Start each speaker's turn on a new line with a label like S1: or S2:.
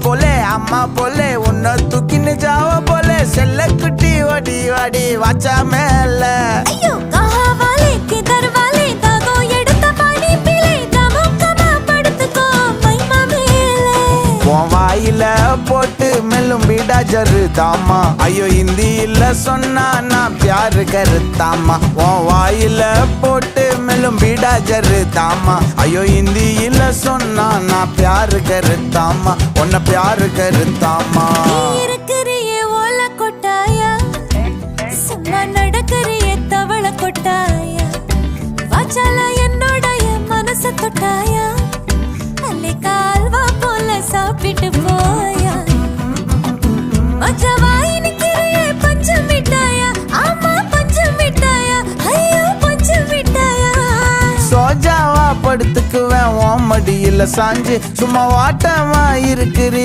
S1: போலே அம்மா போலே உன்னை தூக்கின்னு ஜாவ போலே செல்ல குட்டி ஓடி வாடி வாச்சா மேல
S2: ஐயோ கஹாவாலே கிதர்வாலே தாகோ எடுத்த பாடி பிளே தமுக்கமா படுத்துக்கோ மைமா மேலே
S1: உன் வாயில போட்டு மெல்லும் பீடா ஜருதாமா ஐயோ ஹிந்தியில சொன்னா நான் பியாரு கருத்தாமா உன் வாயில போட்டு மெல்லும் பீடா ஜருதாமா ஐயோ ஹிந்தியில சொன்னா நான் பியாரு கருத்தாமா உன்னை பியாரு கருத்தாமா
S2: இருக்கிறியே ஓல கொட்டாயா சும்மா நடக்கறியே தவள கொட்டாயா வாச்சால என்னோடைய மனச தொட்டாயா அல்லே கால்வா போல சாப்பிட்டு போயா மச்சவாய் நிக்கிறியே பஞ்சு மிட்டாயா ஆமா பஞ்சு மிட்டாயா ஐயோ பஞ்சு மிட்டாயா
S1: சோஜாவா படுத்துக்குவேன் உன் மடியில சாஞ்சு சும்மா வாட்டமா இருக்கிறி